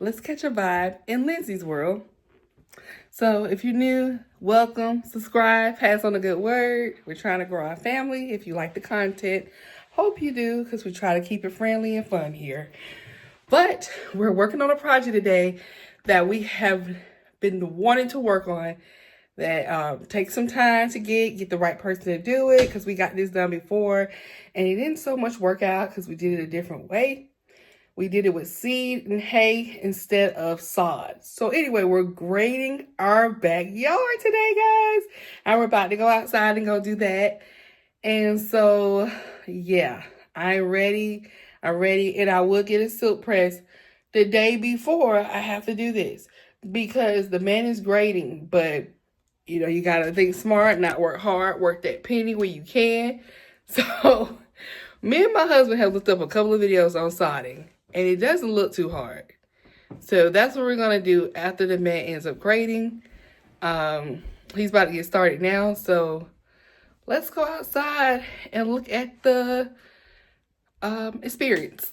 let's catch a vibe in Lindsay's world. So if you're new, welcome, subscribe, pass on a good word. We're trying to grow our family. If you like the content, hope you do, because we try to keep it friendly and fun here. But we're working on a project today that we have been wanting to work on, that takes some time to get the right person to do it, because we got this done before and it didn't so much work out because we did it a different way. We did it with seed and hay instead of sod. So anyway, we're grading our backyard today, guys. And we're about to go outside and go do that. And so, yeah, I'm ready. And I will get a silk press the day before I have to do this, because the man is grading. But, you know, you got to think smart, not work hard, work that penny where you can. So me and my husband have looked up a couple of videos on sodding, and it doesn't look too hard. So that's what we're going to do after the man ends up grading. He's about to get started now. So let's go outside and look at the experience.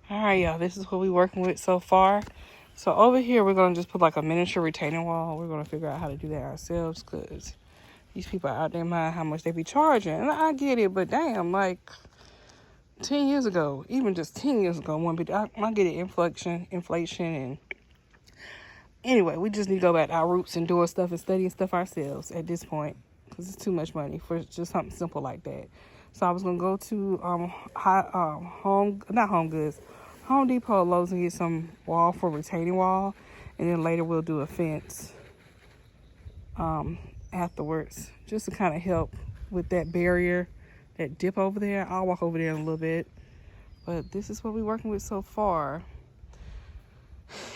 Alright, y'all, this is what we're working with so far. So over here, we're going to just put like a miniature retaining wall. We're going to figure out how to do that ourselves, because these people out there mind how much they be charging. And I get it, but damn, like 10 years ago, even just 10 years ago, I get it, inflation. And anyway, we just need to go back to our roots and doing stuff and studying stuff ourselves at this point, because it's too much money for just something simple like that. So I was going to go to Home Depot, Lowe's, and get some wall for retaining wall. And then later we'll do a fence afterwards, just to kind of help with that barrier, that dip over there. I'll walk over there in a little bit. But this is what we're working with so far.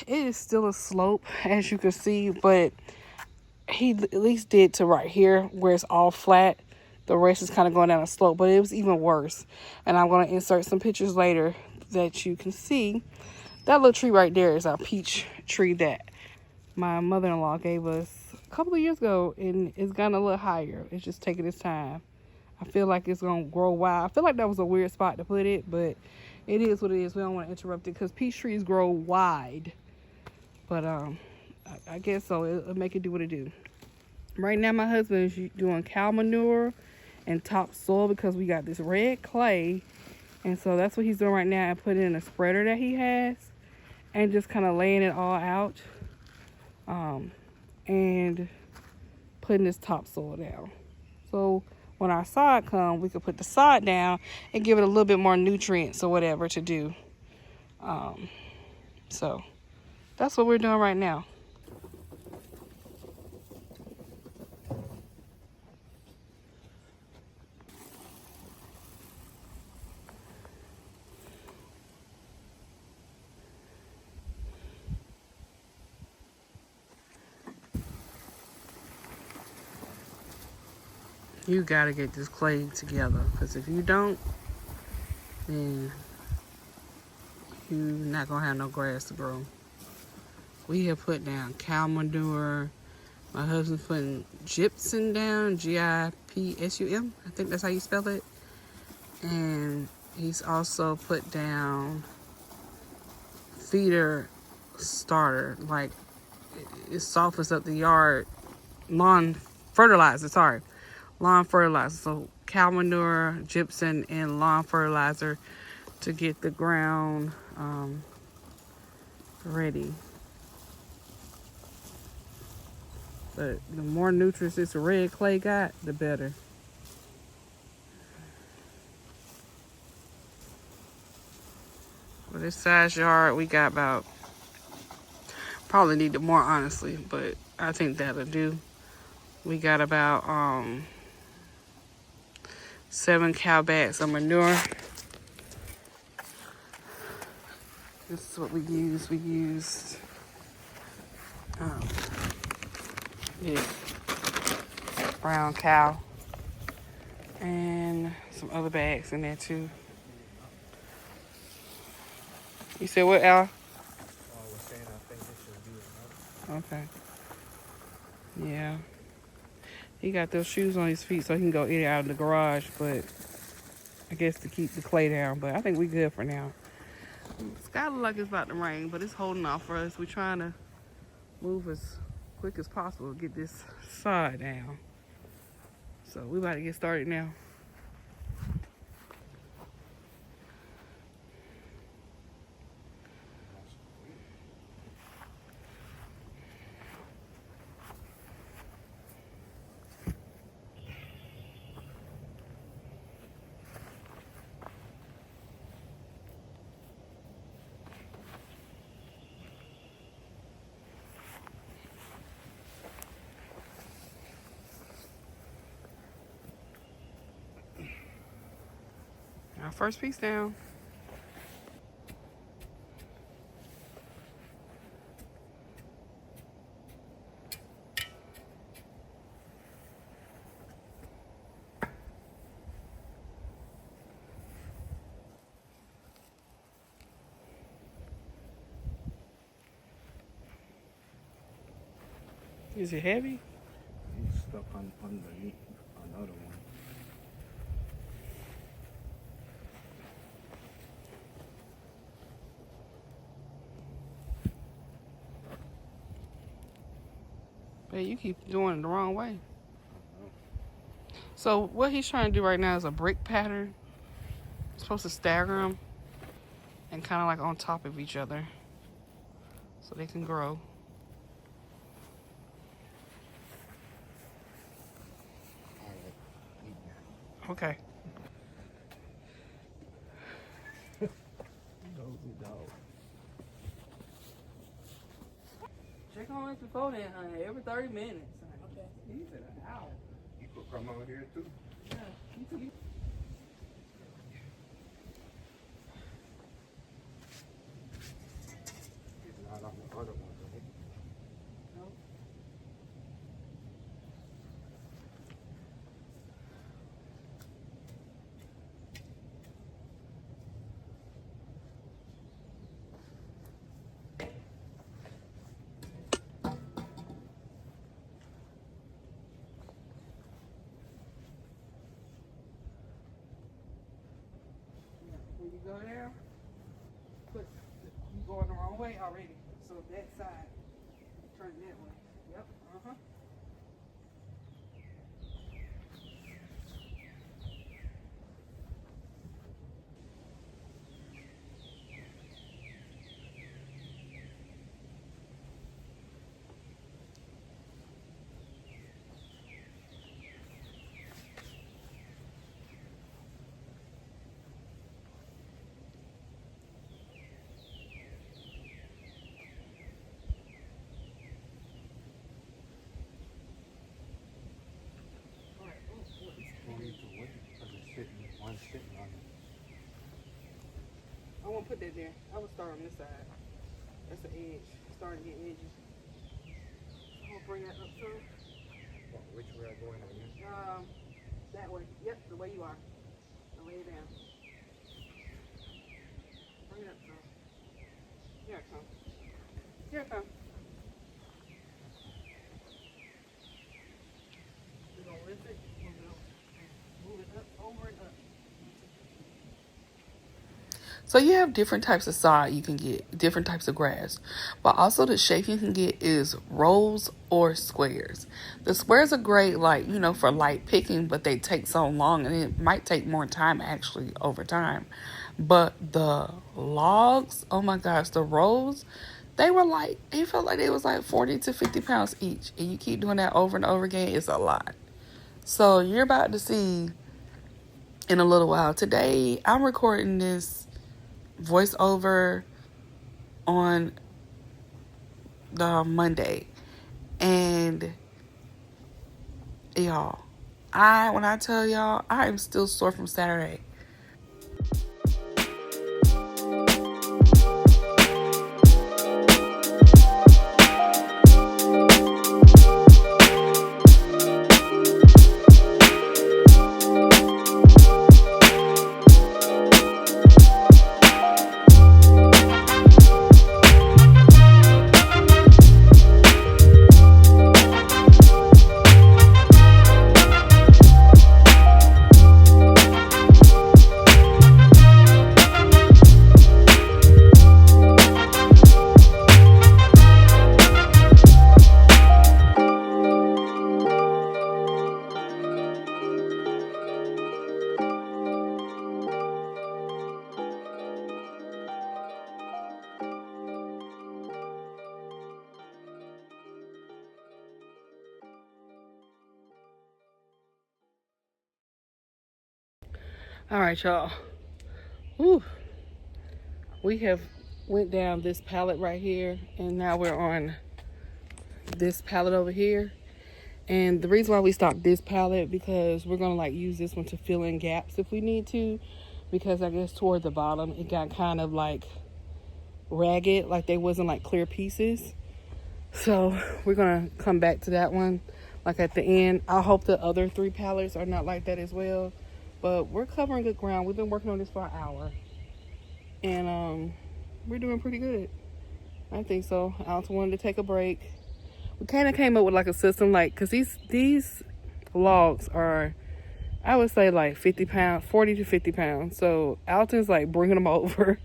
It is still a slope, as you can see, but he at least did to right here where it's all flat. The rest is kind of going down a slope, but it was even worse. And I'm going to insert some pictures later that you can see. That little tree right there is our peach tree that my mother-in-law gave us a couple of years ago, and it's gotten a little higher. It's just taking its time. I feel like it's going to grow wild. I feel like that was a weird spot to put it, but it is what it is. We don't want to interrupt it because peach trees grow wide. But I guess so. It'll make it do what it do. Right now, my husband is doing cow manure and topsoil because we got this red clay. And so that's what he's doing right now, and putting in a spreader that he has. and just kind of laying it all out, and putting this topsoil down. So when our sod comes, we could put the sod down and give it a little bit more nutrients or whatever to do. So that's what we're doing right now. You gotta get this clay together, because if you don't, then you're not gonna have no grass to grow. We have put down cow manure. My husband's putting gypsum down, Gipsum. I think that's how you spell it. And he's also put down feeder starter, like it softens up the yard. Lawn fertilizer. So cow manure, gypsum, and lawn fertilizer to get the ground ready. But the more nutrients this red clay got, the better. For this size yard, we got about, probably needed more honestly, but I think that'll do. We got about 7 cow bags of manure. This is what we use. We used this brown cow and some other bags in there too. You said what, Al? Okay. Yeah. He got those shoes on his feet so he can go in and out of the garage, but I guess to keep the clay down. But I think we good for now. The sky looks like it's about to rain, but it's holding off for us. We're trying to move as quick as possible to get this sod down. So we about to get started now. Our first piece down. Is it heavy? It's stuck underneath another one. But you keep doing it the wrong way. So what he's trying to do right now is a brick pattern. It's supposed to stagger them and kind of like on top of each other so they can grow. Okay. Check on it before then, honey. Every 30 minutes. Okay. He's at an hour. You could come over here too. Yeah. You It's not on the other one, right? Nope. When you go there, you going the wrong way already. So that side, turn that way. Yep. Uh-huh. put that there. I would start on this side. That's the edge. Starting to get edgy. I'm gonna bring that up too. Which way I going again? That way. Yep, the way you are. The way down. Bring it up some. Here it comes. Here it comes. We're gonna lift it, move it up, over and up. So you have different types of sod you can get, different types of grass. But also the shape you can get is rolls or squares. The squares are great, like, you know, for light picking, but they take so long and it might take more time actually over time. But the logs, oh my gosh, the rolls, they were like, it felt like it was like 40 to 50 pounds each. And you keep doing that over and over again, it's a lot. So you're about to see in a little while. Today, I'm recording this voiceover on the Monday, and y'all, when I tell y'all, I am still sore from Saturday. All right, y'all. Whew. We have went down this pallet right here, and now we're on this pallet over here. And the reason why we stopped this pallet, because we're gonna like use this one to fill in gaps if we need to, because I guess toward the bottom it got kind of like ragged, like they wasn't like clear pieces. So we're gonna come back to that one like at the end. I hope the other 3 pallets are not like that as well, but we're covering good ground. We've been working on this for an hour, and we're doing pretty good. I think so. I also wanted to take a break. We kind of came up with like a system, like, because these logs are, I would say, like 50 pounds, 40 to 50 pounds. So Alton's like bringing them over,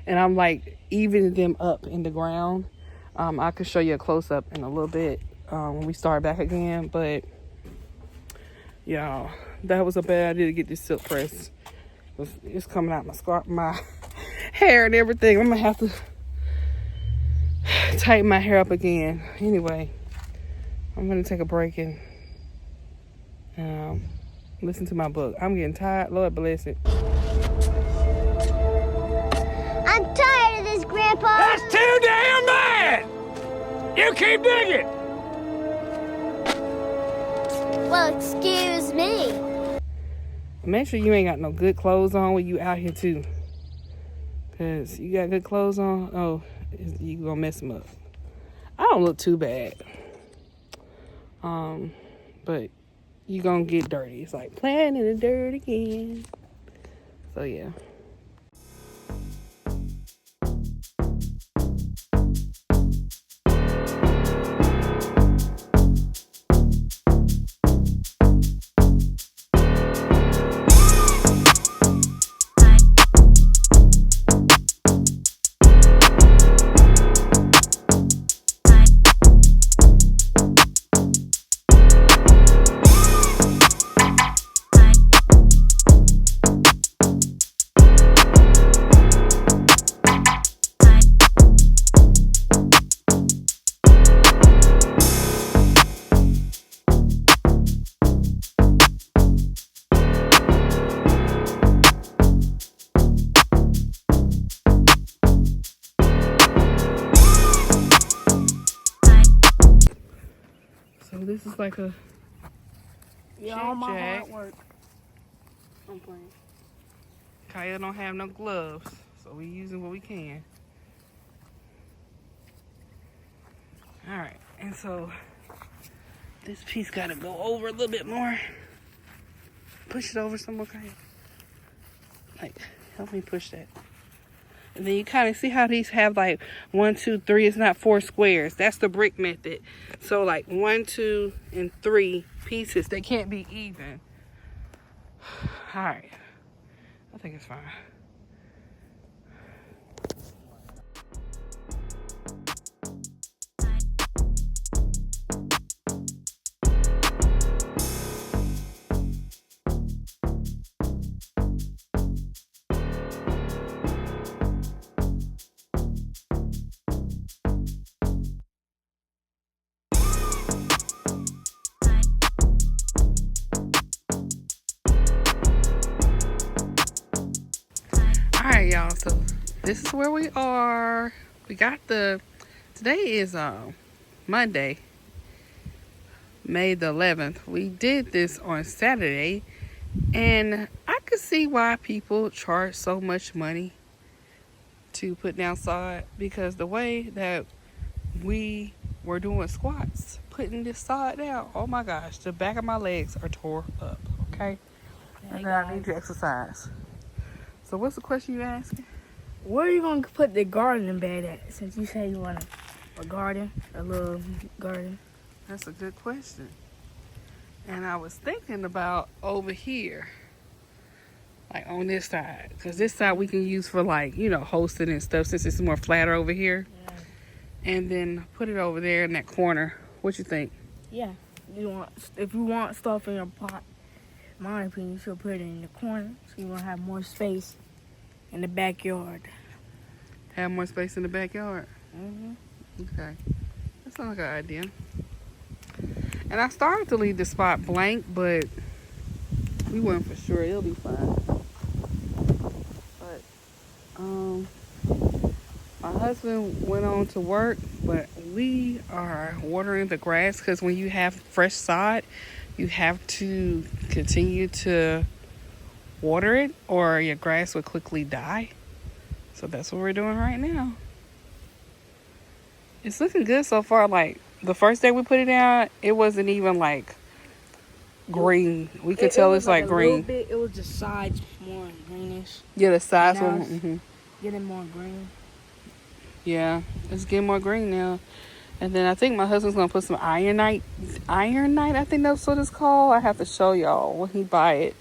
and I'm like evening them up in the ground. I could show you a close up in a little bit when we start back again. But y'all, that was a bad idea to get this silk press. It's coming out my scarf, my hair and everything. I'm gonna have to tighten my hair up again. Anyway, I'm gonna take a break and listen to my book. I'm getting tired. Lord bless it. I'm tired of this, Grandpa. That's too damn bad! You keep digging! Well, excuse me. Make sure you ain't got no good clothes on when you out here too. Cause you got good clothes on, oh, you gonna mess them up. I don't look too bad. But you gonna get dirty. It's like playing in the dirt again. So yeah. So this is like a All my jack. hard work. I'm playing. Kaya don't have no gloves, So we using what we can. All right, and so this piece got to go over a little bit more. Push it over some more, kind. Like, help me push that. And then you kind of see how these have like 1, 2, 3. It's not 4 squares. That's the brick method. So like 1, 2, and 3 pieces. They can't be even. All right. I think it's fine. All right, y'all. So this is where we are. We got today is Monday, May the 11th. We did this on Saturday, and I could see why people charge so much money to put down sod, because the way that we were doing squats, putting this sod down, oh my gosh, the back of my legs are tore up. Okay, and then I need to exercise. So what's the question you asking? Where are you gonna put the garden bed at? Since you say you want a garden, a little garden. That's a good question. And I was thinking about over here, like on this side, because this side we can use for like, you know, hosting and stuff, since it's more flatter over here. Yeah. And then put it over there in that corner. What you think? Yeah. If you want stuff in your pot, in my opinion, you should put it in the corner so you will have more space in the backyard. Have more space in the backyard. Mm-hmm. Okay, that sounds like an idea. And I started to leave the spot blank, but we weren't for sure. It'll be fine. But my husband went on to work, but we are watering the grass, because when you have fresh sod, you have to continue to water it or your grass will quickly die. So that's what we're doing right now. It's looking good so far. Like the first day we put it down, it wasn't even like green. We could tell it's like green. Bit, it was the sides more greenish. Yeah, the sides Now were. it's getting more green. Yeah, it's getting more green now. And then I think my husband's gonna put some ironite. I think that's what it's called. I have to show y'all when he buy it.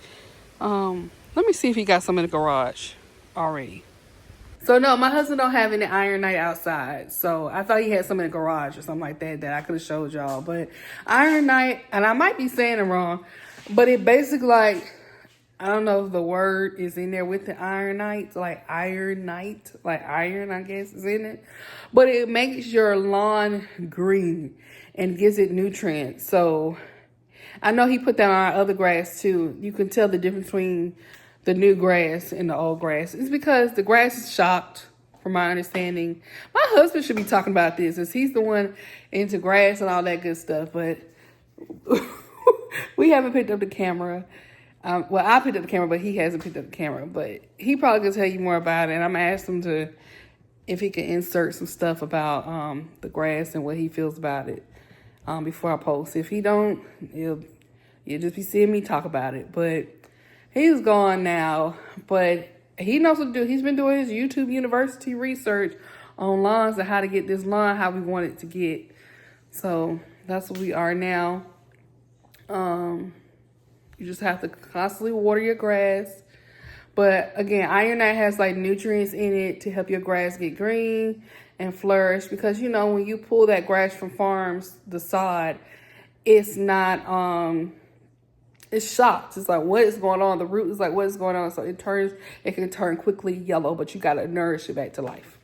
Let me see if he got some in the garage already. So no, my husband don't have any ironite outside. So I thought he had some in the garage or something like that I could have showed y'all. But ironite, and I might be saying it wrong, but it basically like, I don't know if the word is in there with the ironite, like ironite, like iron, I guess, is in it. But it makes your lawn green and gives it nutrients. So I know he put that on our other grass too. You can tell the difference between the new grass and the old grass. It's because the grass is shocked, from my understanding. My husband should be talking about this, as he's the one into grass and all that good stuff. But we haven't picked up the camera. Well, I picked up the camera, but he hasn't picked up the camera. But he probably can tell you more about it. And I'm going to ask him if he can insert some stuff about the grass and what he feels about it before I post. If he don't, you'll just be seeing me talk about it. But he's gone now, but he knows what to do. He's been doing his YouTube University research on lawns and how to get this lawn how we want it to get. So that's what we are now. You just have to constantly water your grass. But again, ironite has like nutrients in it to help your grass get green and flourish. Because, you know, when you pull that grass from farms, the sod, it's not, it's shocked. It's like, what is going on? The root is like, what is going on? So it can turn quickly yellow, but you got to nourish it back to life.